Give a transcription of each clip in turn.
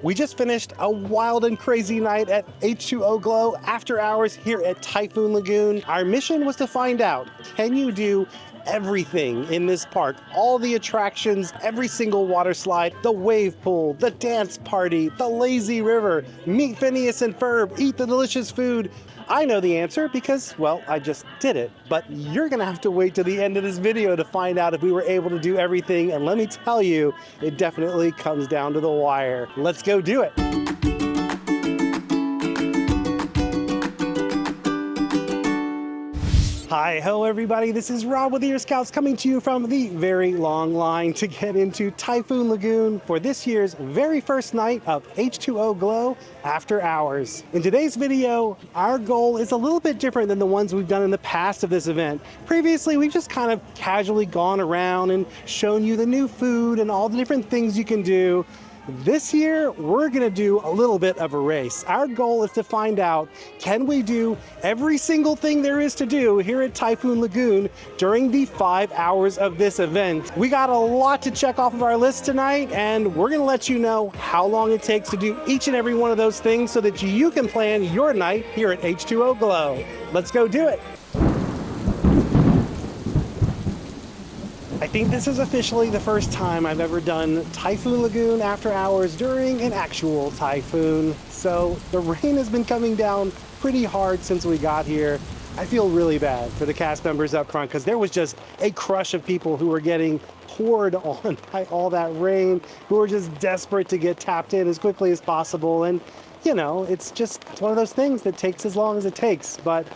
We just finished a wild and crazy night at H2O Glow After Hours here at Typhoon Lagoon. Our mission was to find out, can you do everything in this park? All the attractions, every single water slide, the wave pool, the dance party, the lazy river, meet Phineas and Ferb, eat the delicious food. I know the answer because, well, I just did it, but you're gonna have to wait to the end of this video to find out if we were able to do everything, and let me tell you, it definitely comes down to the wire. Let's go do it. Hi, hello everybody, this is Rob with Ear Scouts coming to you from the very long line to get into Typhoon Lagoon for this year's very first night of H2O Glow After Hours. In today's video, our goal is a little bit different than the ones we've done in the past of this event. Previously, we've just kind of casually gone around and shown you the new food and all the different things you can do. This year, we're gonna do a little bit of a race. Our goal is to find out, can we do every single thing there is to do here at Typhoon Lagoon during the 5 hours of this event? We got a lot to check off of our list tonight, and we're gonna let you know how long it takes to do each and every one of those things so that you can plan your night here at H2O Glow. Let's go do it. I think this is officially the first time I've ever done Typhoon Lagoon After Hours during an actual typhoon. So the rain has been coming down pretty hard since we got here. I feel really bad for the cast members up front because there was just a crush of people who were getting poured on by all that rain, who were just desperate to get tapped in as quickly as possible. And you know, it's one of those things that takes as long as it takes, but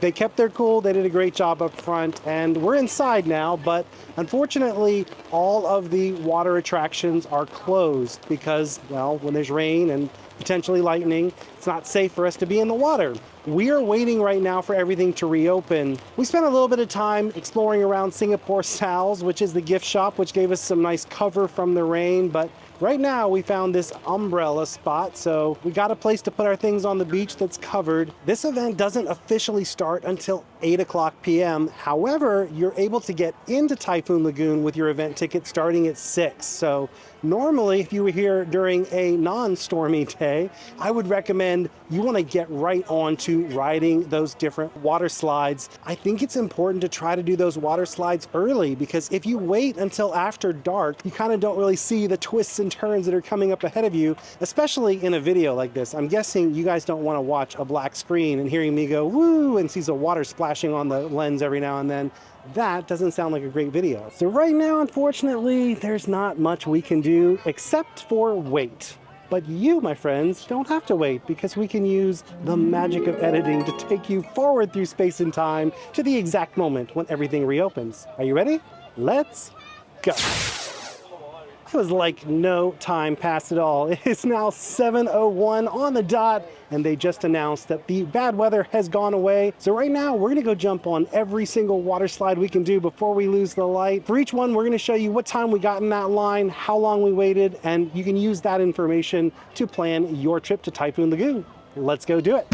they kept their cool, they did a great job up front, and we're inside now, but unfortunately, all of the water attractions are closed because, well, when there's rain and potentially lightning, it's not safe for us to be in the water. We are waiting right now for everything to reopen. We spent a little bit of time exploring around Singapore Sal's, which is the gift shop, which gave us some nice cover from the rain, but right now we found this umbrella spot, so we got a place to put our things on the beach that's covered. This event doesn't officially start until 8 o'clock p.m. However, you're able to get into Typhoon Lagoon with your event ticket starting at 6. So normally, if you were here during a non-stormy day, I would recommend you want to get right on to riding those different water slides. I think it's important to try to do those water slides early because if you wait until after dark, you kind of don't really see the twists and turns that are coming up ahead of you, especially in a video like this. I'm guessing you guys don't want to watch a black screen and hearing me go woo and see some water splashing on the lens every now and then. That doesn't sound like a great video. So right now, unfortunately, there's not much we can do except for wait. But you, my friends, don't have to wait because we can use the magic of editing to take you forward through space and time to the exact moment when everything reopens. Are you ready? Let's go. It was like no time passed at all. It is now 7:01 on the dot, and they just announced that the bad weather has gone away. So right now, we're gonna go jump on every single water slide we can do before we lose the light. For each one, we're gonna show you what time we got in that line, how long we waited, and you can use that information to plan your trip to Typhoon Lagoon. Let's go do it.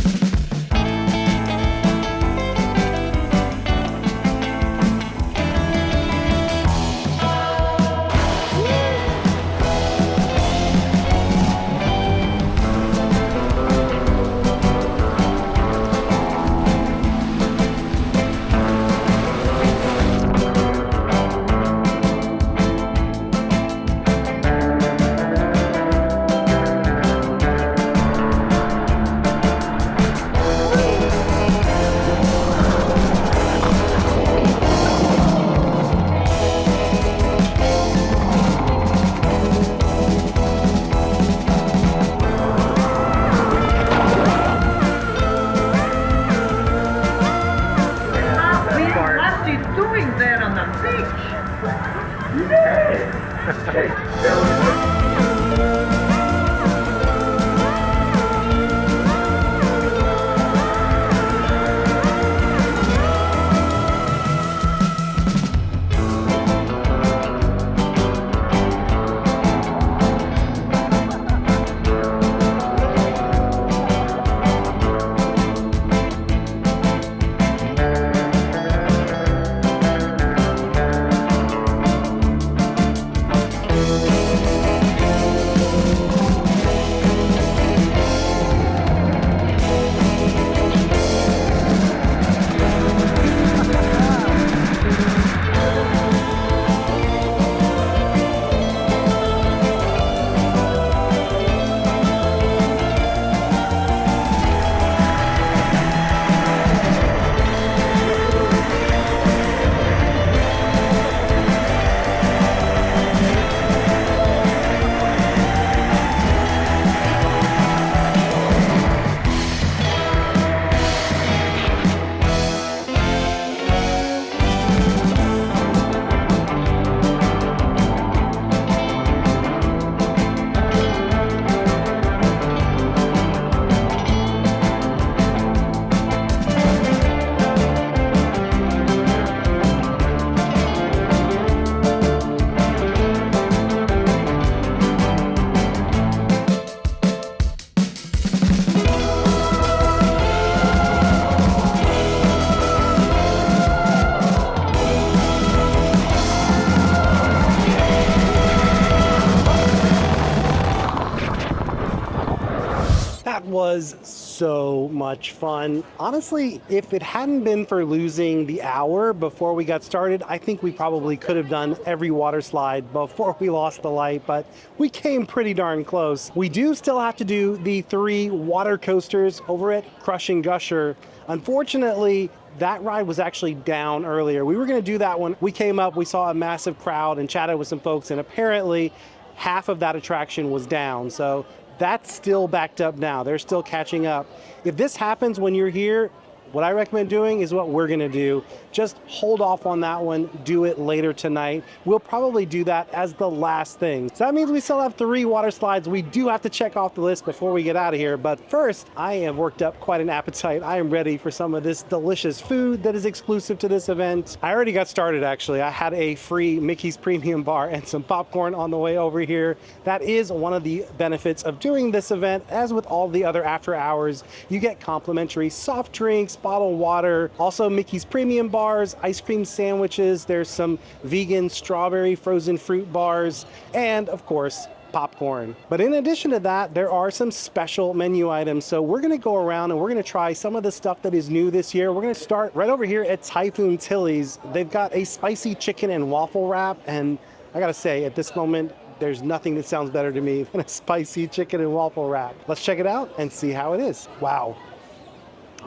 That was so much fun. Honestly, if it hadn't been for losing the hour before we got started, I think we probably could have done every water slide before we lost the light, but we came pretty darn close. We do still have to do the 3 water coasters over at Crush and Gusher. Unfortunately, that ride was actually down earlier. We were going to do that one. We came up, we saw a massive crowd and chatted with some folks, and apparently half of that attraction was down. So that's still backed up now. They're still catching up. If this happens when you're here, what I recommend doing is what we're gonna do. Just hold off on that one, do it later tonight. We'll probably do that as the last thing. So that means we still have 3 water slides we do have to check off the list before we get out of here. But first, I have worked up quite an appetite. I am ready for some of this delicious food that is exclusive to this event. I already got started actually. I had a free Mickey's Premium Bar and some popcorn on the way over here. That is one of the benefits of doing this event. As with all the other after hours, you get complimentary soft drinks, bottled water, also Mickey's Premium Bars, ice cream sandwiches, there's some vegan strawberry frozen fruit bars, and of course, popcorn. But in addition to that, there are some special menu items. So we're gonna go around and we're gonna try some of the stuff that is new this year. We're gonna start right over here at Typhoon Tilly's. They've got a spicy chicken and waffle wrap, and I gotta say, at this moment, there's nothing that sounds better to me than a spicy chicken and waffle wrap. Let's check it out and see how it is. Wow.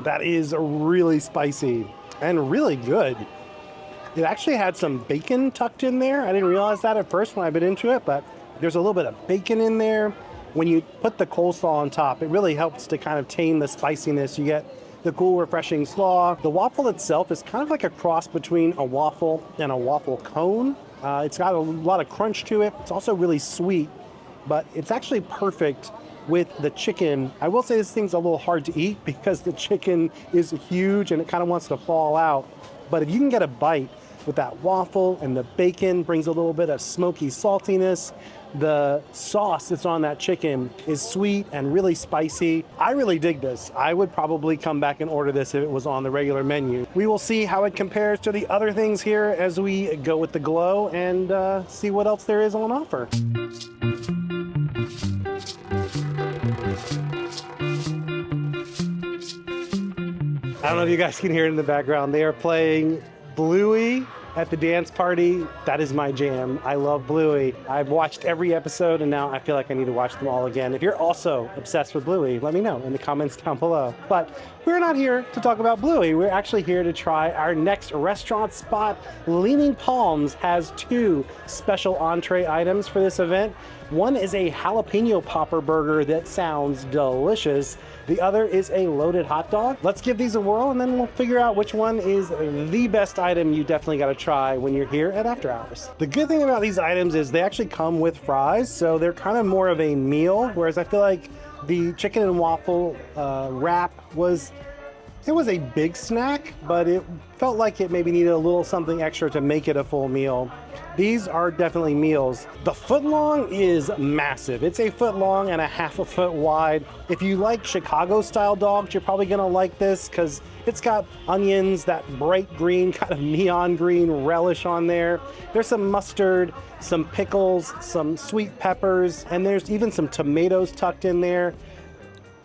That is really spicy and really good. It actually had some bacon tucked in there. I didn't realize that at first when I bit into it, but there's a little bit of bacon in there. When you put the coleslaw on top, it really helps to kind of tame the spiciness. You get the cool, refreshing slaw. The waffle itself is kind of like a cross between a waffle and a waffle cone. It's got a lot of crunch to it. It's also really sweet, but it's actually perfect with the chicken. I will say this thing's a little hard to eat because the chicken is huge and it kind of wants to fall out. But if you can get a bite with that waffle and the bacon, brings a little bit of smoky saltiness. The sauce that's on that chicken is sweet and really spicy. I really dig this. I would probably come back and order this if it was on the regular menu. We will see how it compares to the other things here as we go with the Glow and see what else there is on offer. I don't know if you guys can hear it in the background. They are playing Bluey at the dance party. That is my jam. I love Bluey. I've watched every episode and now I feel like I need to watch them all again. If you're also obsessed with Bluey, let me know in the comments down below. But we're not here to talk about Bluey. We're actually here to try our next restaurant spot. Leaning Palms has 2 special entree items for this event. One is a jalapeno popper burger that sounds delicious. The other is a loaded hot dog. Let's give these a whirl and then we'll figure out which one is the best item you definitely gotta try when you're here at After Hours. The good thing about these items is they actually come with fries, so they're kind of more of a meal, whereas I feel like the chicken and waffle wrap was a big snack, but it felt like it maybe needed a little something extra to make it a full meal. These are definitely meals. The footlong is massive. It's a foot long and a half a foot wide. If you like Chicago style dogs, you're probably gonna like this because it's got onions, that bright green, kind of neon green relish on there. There's some mustard, some pickles, some sweet peppers, and there's even some tomatoes tucked in there.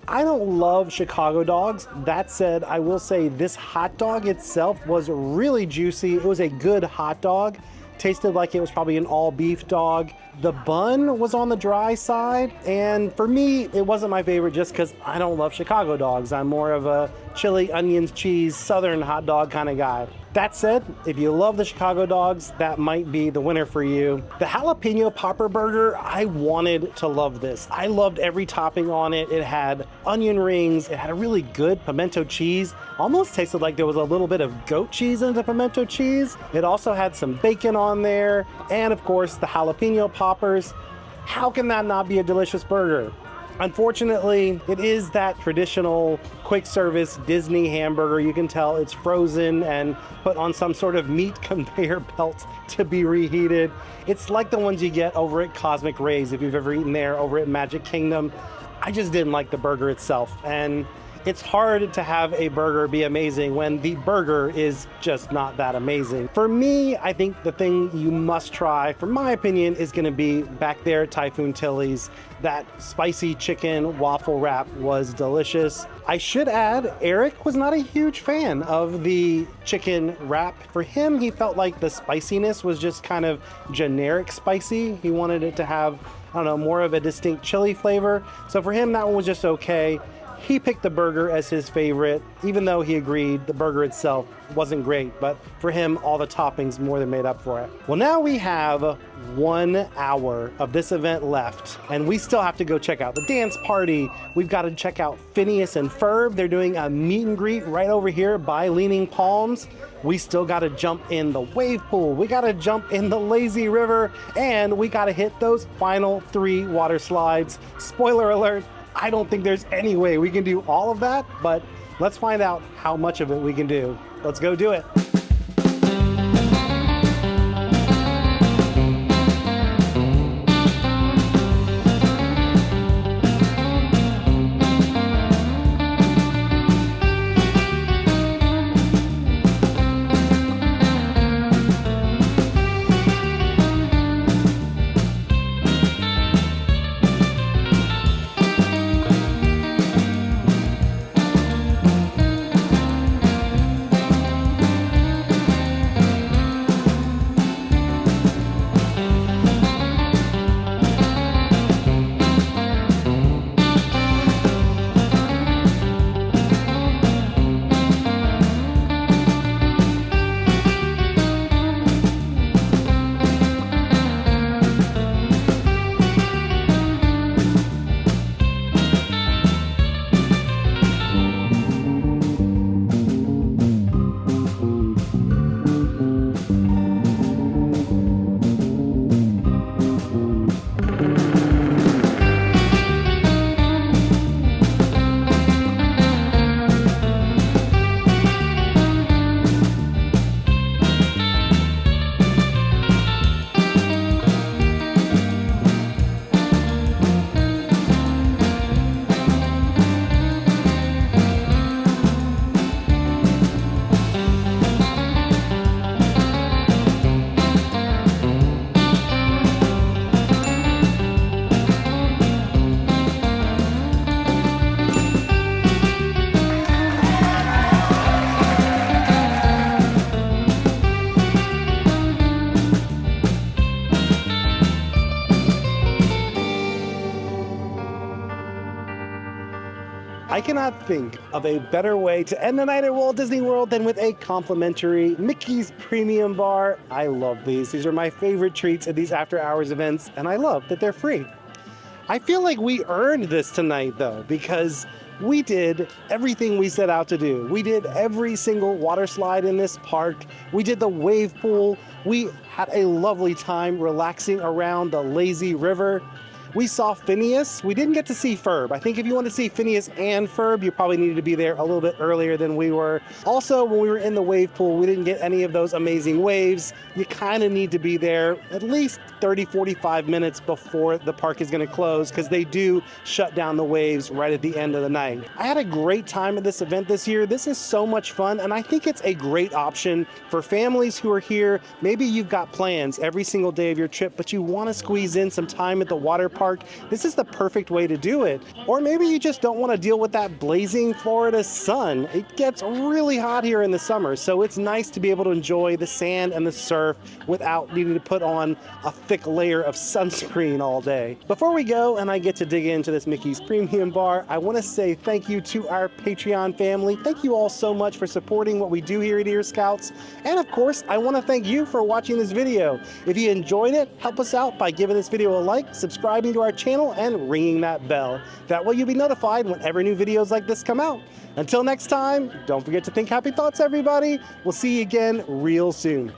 I don't love Chicago dogs. That said, I will say this hot dog itself was really juicy. It was a good hot dog. Tasted like it was probably an all beef dog. The bun was on the dry side, and for me, it wasn't my favorite just because I don't love Chicago dogs. I'm more of a chili, onions, cheese, southern hot dog kind of guy. That said, if you love the Chicago dogs, that might be the winner for you. The jalapeno popper burger, I wanted to love this. I loved every topping on it. It had onion rings. It had a really good pimento cheese. Almost tasted like there was a little bit of goat cheese in the pimento cheese. It also had some bacon on there. And of course, the jalapeno poppers. How can that not be a delicious burger? Unfortunately, it is that traditional quick service Disney hamburger. You can tell it's frozen and put on some sort of meat conveyor belt to be reheated. It's like the ones you get over at Cosmic Rays if you've ever eaten there over at Magic Kingdom. I just didn't like the burger itself. And It's hard to have a burger be amazing when the burger is just not that amazing. For me, I think the thing you must try, for my opinion, is gonna be back there at Typhoon Tilly's. That spicy chicken waffle wrap was delicious. I should add, Eric was not a huge fan of the chicken wrap. For him, he felt like the spiciness was just kind of generic spicy. He wanted it to have, I don't know, more of a distinct chili flavor. So for him, that one was just okay. He picked the burger as his favorite, even though he agreed the burger itself wasn't great, but for him, all the toppings more than made up for it. Well, now we have 1 hour of this event left, and we still have to go check out the dance party. We've got to check out Phineas and Ferb. They're doing a meet and greet right over here by Leaning Palms. We still got to jump in the wave pool. We got to jump in the lazy river, and we got to hit those final 3 water slides. Spoiler alert, I don't think there's any way we can do all of that, but let's find out how much of it we can do. Let's go do it. I cannot think of a better way to end the night at Walt Disney World than with a complimentary Mickey's Premium Bar. I love these. These are my favorite treats at these after hours events, and I love that they're free. I feel like we earned this tonight though, because we did everything we set out to do. We did every single water slide in this park. We did the wave pool. We had a lovely time relaxing around the lazy river. We saw Phineas. We didn't get to see Ferb. I think if you want to see Phineas and Ferb, you probably needed to be there a little bit earlier than we were. Also, when we were in the wave pool, we didn't get any of those amazing waves. You kind of need to be there at least 30, 45 minutes before the park is going to close, because they do shut down the waves right at the end of the night. I had a great time at this event this year. This is so much fun, and I think it's a great option for families who are here. Maybe you've got plans every single day of your trip, but you want to squeeze in some time at the water park. This is the perfect way to do it. Or maybe you just don't want to deal with that blazing Florida sun. It gets really hot here in the summer, so it's nice to be able to enjoy the sand and the surf without needing to put on a thick layer of sunscreen all day. Before we go and I get to dig into this Mickey's Premium Bar, I want to say thank you to our Patreon family. Thank you all so much for supporting what we do here at Ear Scouts. And of course, I want to thank you for watching this video. If you enjoyed it, help us out by giving this video a like, subscribing to our channel, and ringing that bell. That way you'll be notified whenever new videos like this come out. Until next time, don't forget to think happy thoughts, everybody. We'll see you again real soon.